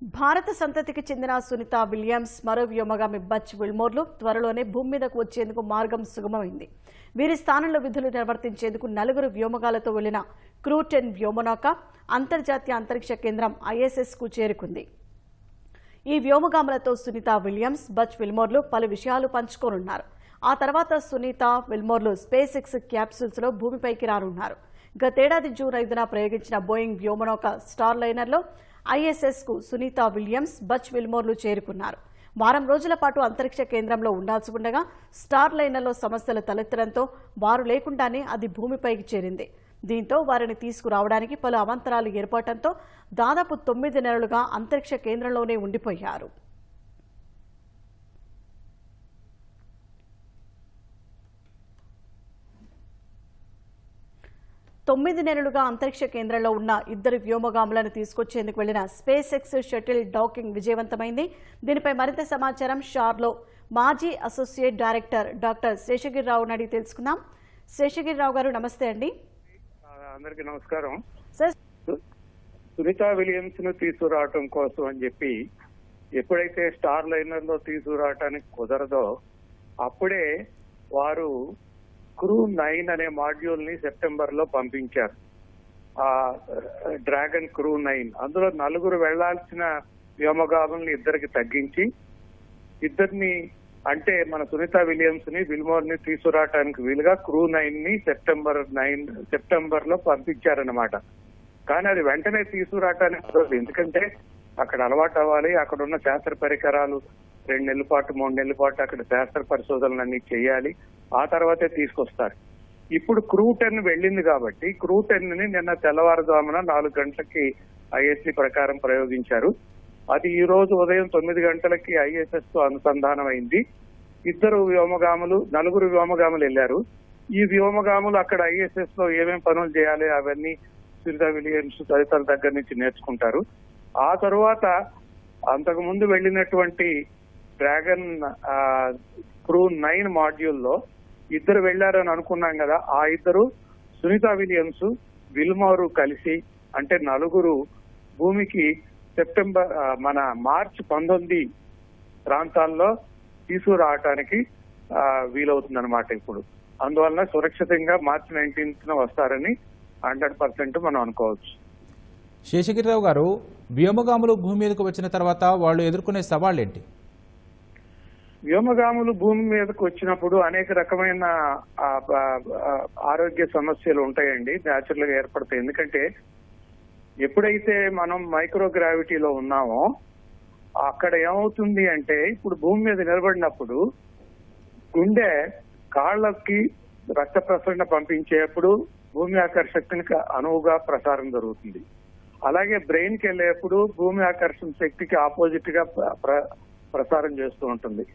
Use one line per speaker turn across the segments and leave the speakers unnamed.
భారత సంతతికి చెందిన సునీత విలియమ్స్ మరో వ్యోమగామి బచ్ విల్మోర్లు త్వరలోనే భూమి మీదకు వచ్చేందుకు మార్గం సుగమమైంది. వీరి స్థానంలో విధులు నిర్వర్తించేందుకు 4 వ్యోమగాలతో వెళ్లిన క్రూ-10 వ్యోమనౌక అంతర్జాతీయ అంతరిక్ష కేంద్రం ISSకు చేరుకుంది. ఈ వ్యోమగాములతో సునీత విలియమ్స్, బచ్ విల్మోర్లు పలు విషయాలు పంచుకోనున్నారు. ఆ తర్వాత సునీత విల్మోర్లు స్పేస్ ఎక్స్ క్యాప్సూల్స్లో భూమిపైకి రానున్నారు. గతేడాది జూన్ 5న ప్రయోగించిన బోయింగ్ వ్యోమనౌక స్టార్ లైనర్లో ISSకు సునీత విలియమ్స్, బచ్ విల్మోర్లు చేరుకున్నారు. వారం రోజుల పాటు అంతరిక్ష కేంద్రంలో ఉండాల్సి ఉండగా స్టార్ లైనర్లో సమస్యలు తలెత్తడంతో వారు లేకుండానే అది భూమిపైకి చేరింది. దీంతో వారిని తీసుకురావడానికి పలు అవాంతరాలు ఏర్పడటంతో దాదాపు 9 నెలలుగా అంతరిక్ష కేంద్రంలోనే ఉండిపోయారు. తొమ్మిది నెలలుగా అంతరిక్ష కేంద్రంలో ఉన్న 2 వ్యోమగాములను తీసుకొచ్చేందుకు వెళ్లిన స్పేస్ ఎక్స్ షటిల్ డాకింగ్ విజయవంతమైంది. దీనిపై మరింత సమాచారం షార్లో మాజీ అసోసియేట్ డైరెక్టర్ డాక్టర్ శేషగిరిరావు అడిగి తెలుసుకుందాం. శేషగిరిరావు గారు నమస్తే అండి.
అందరికీ నమస్కారం.
సార్,
సునీత విలియమ్స్ ను తీసుకురావటం కోసం అని చెప్పి ఎప్పుడైతే స్టార్ లైనర్ లో తీసుకురావటానికి కుదరదో అప్పుడే వారు క్రూ-9 అనే మాడ్యూల్ ని సెప్టెంబర్ లో పంపించారు. ఆ డ్రాగన్ క్రూ-9 అందులో 4 వెళ్లాల్సిన వ్యోమగాముల్ని 2కి తగ్గించి 2 అంటే మన సునీత విలియమ్స్ ని విల్మోర్ ని తీసుకురావటానికి వీలుగా క్రూ-9 ని సెప్టెంబర్ లో పంపించారన్నమాట. కానీ అది వెంటనే తీసుకురావటానికి కుదరదు. ఎందుకంటే అక్కడ అలవాటు అవ్వాలి, అక్కడ ఉన్న శాస్త్ర పరికరాలు 2 నెలల పాటు 3 నెలల పాటు అక్కడ శాస్త్ర పరిశోధనలన్నీ చేయాలి. ఆ తర్వాతే తీసుకొస్తారు. ఇప్పుడు క్రూ-10 వెళ్ళింది కాబట్టి క్రూ-10 ని నిన్న తెల్లవారుజామున 4 గంటలకి ISS ప్రకారం ప్రయోగించారు. అది ఈ రోజు ఉదయం 9 గంటలకి ISS తో అనుసంధానం అయింది. 4 వ్యోమగాములు వెళ్లారు. ఈ వ్యోమగాములు అక్కడ ISS లో ఏమేం పనులు చేయాలి అవన్నీ సునీత విలియమ్స్ తదితరుల దగ్గర నుంచి నేర్చుకుంటారు. ఆ తరువాత అంతకు ముందు వెళ్ళినటువంటి డ్రాగన్ క్రూ-9 మాడ్యూల్లో 2 వెళ్లారని అనుకున్నాం కదా, ఆ 2 సునీత విలియమ్స్, విల్మోర్ కలిసి అంటే 4 భూమికి మార్చి 19 ప్రాంతాల్లో తీసుకురావటానికి వీలవుతుందన్నమాట ఇప్పుడు. అందువలన సురక్షితంగా మార్చి 19న వస్తారని 100% మనం అనుకోవచ్చు.
శేషగిరిరావు గారు, వ్యోమగాములు భూమి మీదకు వచ్చిన తర్వాత వాళ్ళు ఎదుర్కొనే సవాళ్ళేంటి?
వ్యోమగాములు భూమి మీదకు వచ్చినప్పుడు అనేక రకమైన ఆరోగ్య సమస్యలు ఉంటాయండి, న్యాచురల్ గా ఏర్పడతాయి. ఎందుకంటే ఎప్పుడైతే మనం మైక్రోగ్రావిటీలో ఉన్నామో అక్కడ ఏమవుతుంది అంటే ఇప్పుడు భూమి మీద నిలబడినప్పుడు గుండె కాళ్ళకి రక్త ప్రసరణ పంపించేప్పుడు భూమి ఆకర్షణ శక్తికి అనువుగా ప్రసారం జరుగుతుంది. అలాగే బ్రెయిన్ కి వెళ్ళేప్పుడు భూమి ఆకర్షణ శక్తికి ఆపోజిట్ గా ప్రసారం చేస్తూ ఉంటుంది.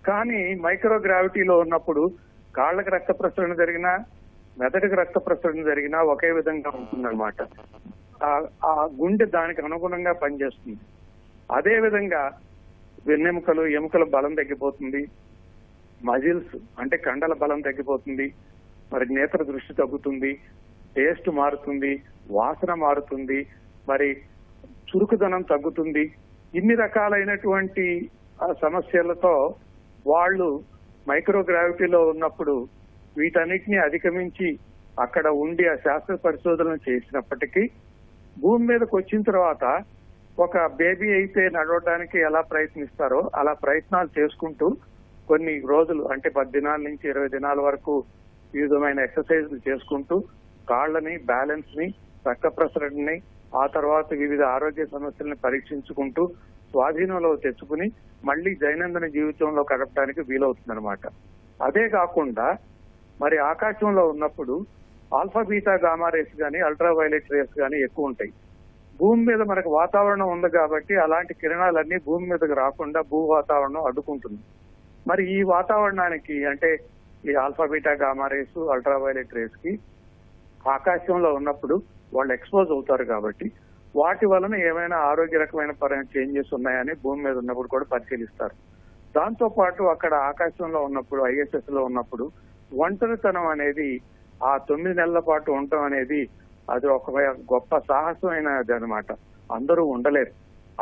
కానీ మైక్రోగ్రావిటీలో ఉన్నప్పుడు కాళ్ళకి రక్త ప్రసరణ జరిగినా మెదడుకి రక్త ప్రసరణ జరిగినా ఒకే విధంగా ఉంటుందన్నమాట. ఆ గుండె దానికి అనుగుణంగా పనిచేస్తుంది. అదే విధంగా వెన్నెముకలు, ఎముకల బలం తగ్గిపోతుంది, మజిల్స్ అంటే కండల బలం తగ్గిపోతుంది, మరి నేత్ర దృష్టి తగ్గుతుంది, టేస్ట్ మారుతుంది, వాసన మారుతుంది, మరి చురుకుదనం తగ్గుతుంది. ఇన్ని రకాలైనటువంటి సమస్యలతో వాళ్ళు మైక్రోగ్రావిటీలో ఉన్నప్పుడు వీటన్నిటిని అధిగమించి అక్కడ ఉండి ఆ శాస్త్ర పరిశోధనలు చేసినప్పటికీ భూమి మీదకి వచ్చిన తర్వాత ఒక బేబీ అయితే నడవడానికి ఎలా ప్రయత్నిస్తారో అలా ప్రయత్నాలు చేసుకుంటూ కొన్ని రోజులు అంటే 10 దినాల నుంచి 20 దినాల వరకు ఈ విధమైన ఎక్సర్సైజ్లు చేసుకుంటూ కాళ్ళని, బ్యాలెన్స్ ని, రక్త ప్రసరణని, ఆ తర్వాత వివిధ ఆరోగ్య సమస్యల్ని పరీక్షించుకుంటూ స్వాధీనంలో తెచ్చుకుని మళ్లీ దైనందిన జీవితంలో గడపడానికి వీలవుతుందన్నమాట. అదే కాకుండా మరి ఆకాశంలో ఉన్నప్పుడు ఆల్ఫా, బీటా, గామా రేస్ గానీ అల్ట్రావైలెట్ రేస్ గానీ ఎక్కువ ఉంటాయి. భూమి మీద మనకు వాతావరణం ఉంది కాబట్టి అలాంటి కిరణాలన్నీ భూమి మీదకి రాకుండా భూ వాతావరణం అడ్డుకుంటుంది. మరి ఈ వాతావరణానికి అంటే ఈ alpha, beta, gamma rays, ultraviolet race కి ఆకాశంలో ఉన్నప్పుడు వాళ్ళు ఎక్స్పోజ్ అవుతారు కాబట్టి వాటి వలన ఏమైనా ఆరోగ్య రకమైన చేంజెస్ ఉన్నాయని భూమి మీద ఉన్నప్పుడు కూడా పరిశీలిస్తారు. దాంతో పాటు అక్కడ ఆకాశంలో ఉన్నప్పుడు ISS లో ఉన్నప్పుడు ఒంటరితనం అనేది ఆ 9 నెలల పాటు ఉండటం అనేది అది ఒక గొప్ప సాహసమైనది అనమాట. అందరూ ఉండలేరు.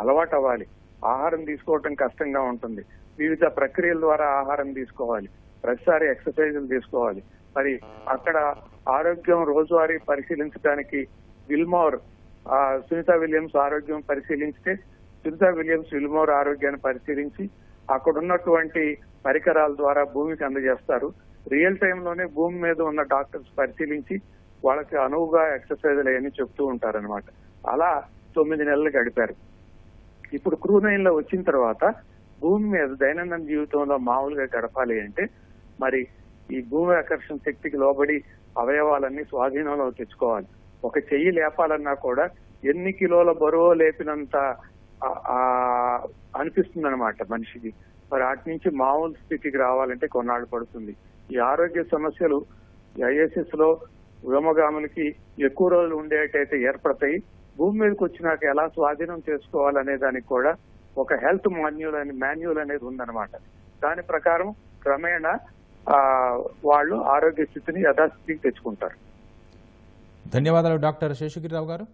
అలవాటు అవ్వాలి. ఆహారం తీసుకోవటం కష్టంగా ఉంటుంది. వివిధ ప్రక్రియల ద్వారా ఆహారం తీసుకోవాలి. ప్రతిసారి ఎక్సర్సైజులు తీసుకోవాలి. మరి అక్కడ ఆరోగ్యం రోజువారీ పరిశీలించడానికి విల్మోర్ సునీత విలియమ్స్ ఆరోగ్యం పరిశీలించితే సునీత విలియమ్స్ విల్మోర్ ఆరోగ్యాన్ని పరిశీలించి అక్కడ ఉన్నటువంటి పరికరాల ద్వారా భూమికి అందజేస్తారు. రియల్ టైంలోనే భూమి మీద ఉన్న డాక్టర్స్ పరిశీలించి వాళ్ళకి అనువుగా ఎక్సర్సైజులు అవన్నీ చెప్తూ ఉంటారనమాట. అలా 9 నెలలు గడిపారు. ఇప్పుడు క్రూ9 లో వచ్చిన తర్వాత భూమి మీద దైనందిన జీవితంలో మామూలుగా గడపాలి అంటే మరి ఈ భూమి ఆకర్షణ శక్తికి లోబడి అవయవాలన్నీ స్వాధీనంలో తెచ్చుకోవాలి. ఒక చెయ్యి లేపాలన్నా కూడా ఎన్ని కిలోల బరువు లేపినంత అనిపిస్తుంది అనమాట మనిషికి. మరి వాటి నుంచి మామూలు స్థితికి రావాలంటే కొన్నాళ్ళు పడుతుంది. ఈ ఆరోగ్య సమస్యలు ఐఎస్ఎస్ లో వ్యోమగాములకి ఎక్కువ రోజులు ఉండేటైతే ఏర్పడతాయి. భూమి మీదకి వచ్చినాక ఎలా స్వాధీనం చేసుకోవాలనే దానికి కూడా ఒక హెల్త్ మాన్యువల్ అనేది ఉందన్నమాట. దాని ప్రకారం క్రమేణా వాళ్ళు ఆరోగ్య స్థితిని యథాస్థితికి తెచ్చుకుంటారు.
ధన్యవాదాలు డాక్టర్ శేషగిరిరావు గారు.